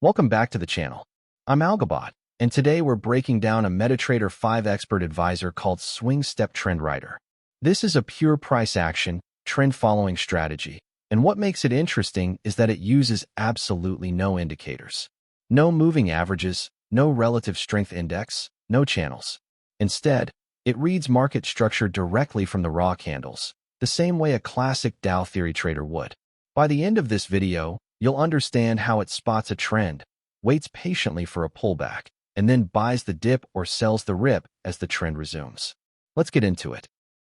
Welcome back to the channel. I'm Algabot, and today we're breaking down a MetaTrader 5 expert advisor called SwingStrength TrendRider. This is a pure price action, trend-following strategy, and what makes it interesting is that it uses absolutely no indicators. No moving averages, no relative strength index, no channels. Instead, it reads market structure directly from the raw candles, the same way a classic Dow Theory trader would. By the end of this video, you'll understand how it spots a trend, waits patiently for a pullback, and then buys the dip or sells the rip as the trend resumes. Let's get into it.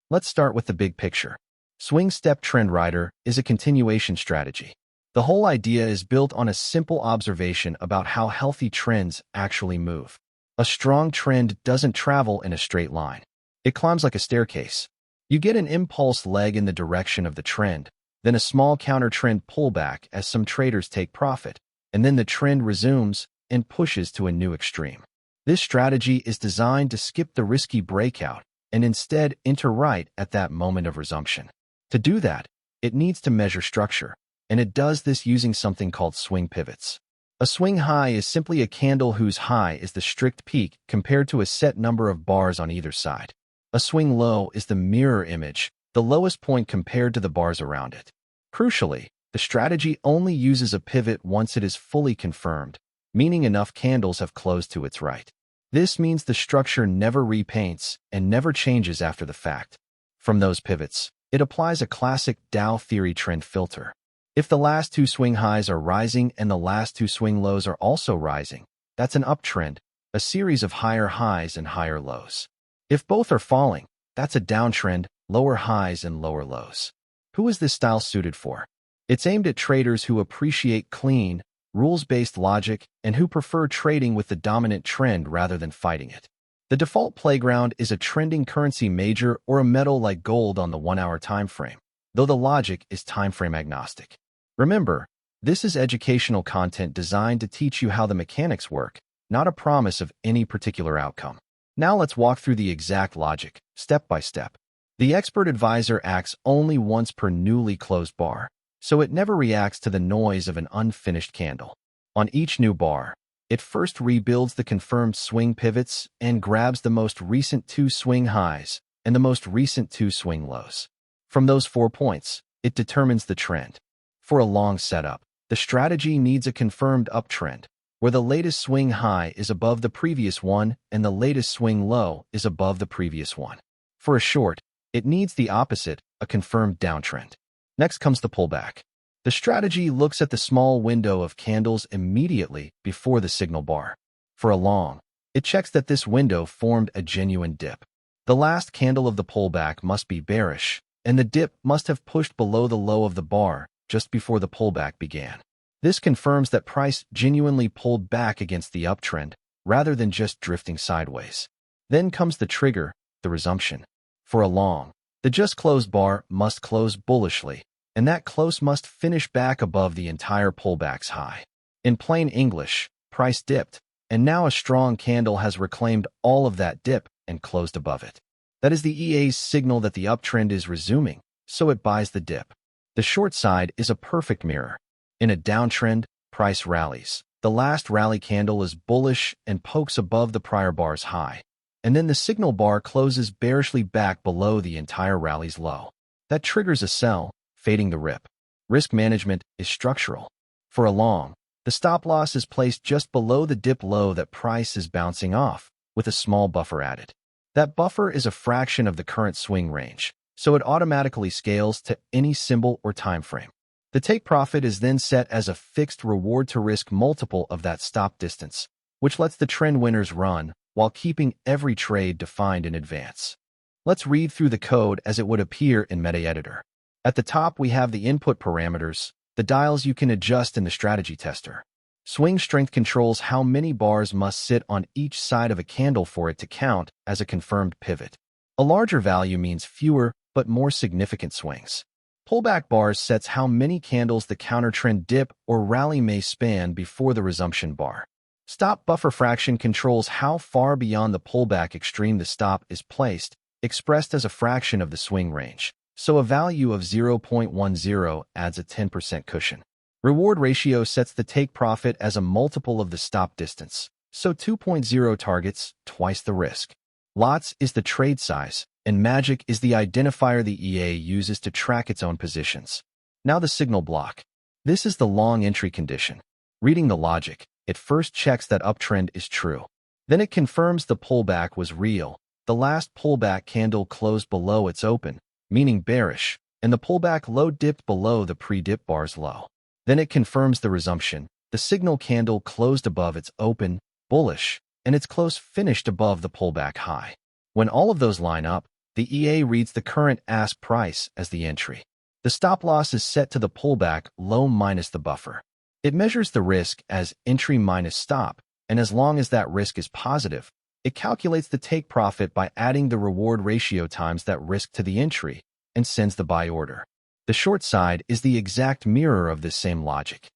Let's start with the big picture. SwingStrength TrendRider is a continuation strategy. The whole idea is built on a simple observation about how healthy trends actually move. A strong trend doesn't travel in a straight line. It climbs like a staircase. You get an impulse leg in the direction of the trend, then a small counter-trend pullback as some traders take profit, and then the trend resumes and pushes to a new extreme. This strategy is designed to skip the risky breakout and instead enter right at that moment of resumption. To do that, it needs to measure structure, and it does this using something called swing pivots. A swing high is simply a candle whose high is the strict peak compared to a set number of bars on either side. A swing low is the mirror image, the lowest point compared to the bars around it. Crucially, the strategy only uses a pivot once it is fully confirmed, meaning enough candles have closed to its right. This means the structure never repaints and never changes after the fact. From those pivots, it applies a classic Dow Theory trend filter. If the last two swing highs are rising and the last two swing lows are also rising, that's an uptrend, a series of higher highs and higher lows. If both are falling, that's a downtrend, lower highs and lower lows. Who is this style suited for? It's aimed at traders who appreciate clean, rules-based logic and who prefer trading with the dominant trend rather than fighting it. The default playground is a trending currency major or a metal like gold on the 1-hour time frame, though the logic is time frame agnostic. Remember, this is educational content designed to teach you how the mechanics work, not a promise of any particular outcome. Now let's walk through the exact logic, step by step. The expert advisor acts only once per newly closed bar, so it never reacts to the noise of an unfinished candle. On each new bar, it first rebuilds the confirmed swing pivots and grabs the most recent 2 swing highs and the most recent 2 swing lows. From those 4 points, it determines the trend. For a long setup, the strategy needs a confirmed uptrend, where the latest swing high is above the previous one and the latest swing low is above the previous one. For a short, it needs the opposite, a confirmed downtrend. Next comes the pullback. The strategy looks at the small window of candles immediately before the signal bar. For a long, it checks that this window formed a genuine dip. The last candle of the pullback must be bearish, and the dip must have pushed below the low of the bar just before the pullback began. This confirms that price genuinely pulled back against the uptrend, rather than just drifting sideways. Then comes the trigger, the resumption. For a long, the just closed bar must close bullishly, and that close must finish back above the entire pullback's high. In plain English, price dipped, and now a strong candle has reclaimed all of that dip and closed above it. That is the EA's signal that the uptrend is resuming, so it buys the dip. The short side is a perfect mirror. In a downtrend, price rallies. The last rally candle is bullish and pokes above the prior bar's high, and then the signal bar closes bearishly back below the entire rally's low. That triggers a sell, fading the rip. Risk management is structural. For a long, the stop loss is placed just below the dip low that price is bouncing off, with a small buffer added. That buffer is a fraction of the current swing range, so it automatically scales to any symbol or time frame. The take profit is then set as a fixed reward-to-risk multiple of that stop distance, which lets the trend winners run while keeping every trade defined in advance. Let's read through the code as it would appear in MetaTrader. At the top, we have the input parameters, the dials you can adjust in the strategy tester. Swing strength controls how many bars must sit on each side of a candle for it to count as a confirmed pivot. A larger value means fewer but more significant swings. Pullback bars sets how many candles the counter-trend dip or rally may span before the resumption bar. StopBufferFrac controls how far beyond the pullback extreme the stop is placed, expressed as a fraction of the swing range, so a value of 0.10 adds a 10% cushion. Reward ratio sets the take profit as a multiple of the stop distance, so 2.0 targets twice the risk. Lots is the trade size, and magic is the identifier the EA uses to track its own positions. Now the signal block. This is the long entry condition. Reading the logic, it first checks that uptrend is true. Then it confirms the pullback was real. The last pullback candle closed below its open, meaning bearish, and the pullback low dipped below the pre-dip bar's low. Then it confirms the resumption. The signal candle closed above its open, bullish, and its close finished above the pullback high. When all of those line up, the EA reads the current ask price as the entry. The stop loss is set to the pullback low minus the buffer. It measures the risk as entry minus stop, and as long as that risk is positive, it calculates the take profit by adding the reward ratio times that risk to the entry and sends the buy order. The short side is the exact mirror of this same logic.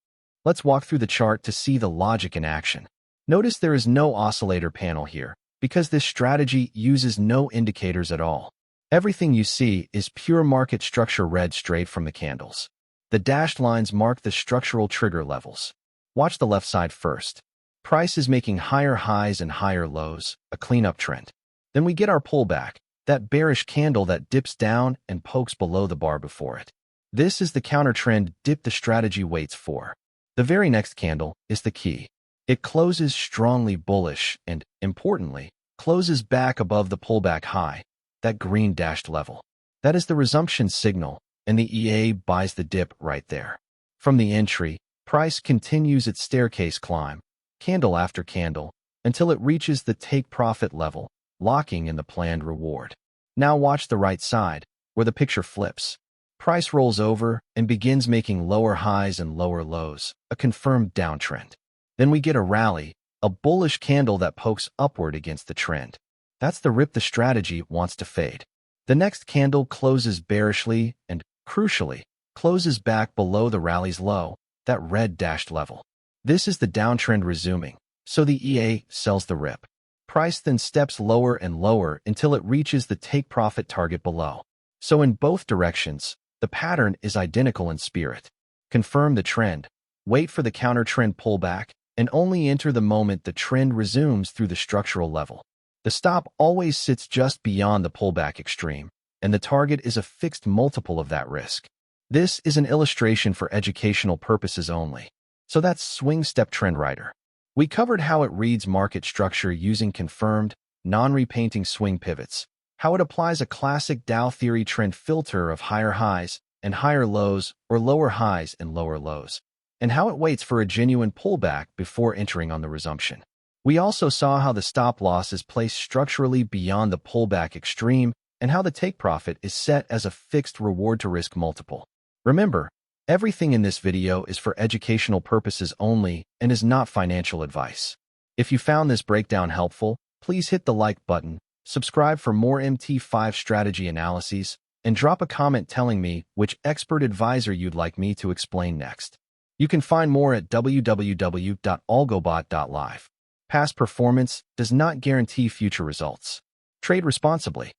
Let's walk through the chart to see the logic in action. Notice there is no oscillator panel here, because this strategy uses no indicators at all. Everything you see is pure market structure read straight from the candles. The dashed lines mark the structural trigger levels. Watch the left side first. Price is making higher highs and higher lows, a cleanup trend. Then we get our pullback, that bearish candle that dips down and pokes below the bar before it. This is the counter trend dip the strategy waits for. The very next candle is the key. It closes strongly bullish and, importantly, closes back above the pullback high, that green dashed level. That is the resumption signal, and the EA buys the dip right there. From the entry, price continues its staircase climb, candle after candle, until it reaches the take profit level, locking in the planned reward. Now watch the right side, where the picture flips. Price rolls over and begins making lower highs and lower lows, a confirmed downtrend. Then we get a rally, a bullish candle that pokes upward against the trend. That's the rip the strategy wants to fade. The next candle closes bearishly and, crucially, closes back below the rally's low, that red dashed level. This is the downtrend resuming, so the EA sells the rip. Price then steps lower and lower until it reaches the take profit target below. So in both directions, the pattern is identical in spirit. Confirm the trend, wait for the counter trend pullback, and only enter the moment the trend resumes through the structural level. The stop always sits just beyond the pullback extreme, and the target is a fixed multiple of that risk. This is an illustration for educational purposes only. So that's Swing Step Trend Rider. We covered how it reads market structure using confirmed, non-repainting swing pivots, how it applies a classic Dow Theory trend filter of higher highs and higher lows or lower highs and lower lows, and how it waits for a genuine pullback before entering on the resumption. We also saw how the stop loss is placed structurally beyond the pullback extreme and how the take profit is set as a fixed reward-to-risk multiple. Remember, everything in this video is for educational purposes only and is not financial advice. If you found this breakdown helpful, please hit the like button, subscribe for more MT5 strategy analyses, and drop a comment telling me which expert advisor you'd like me to explain next. You can find more at www.algobot.live. Past performance does not guarantee future results. Trade responsibly.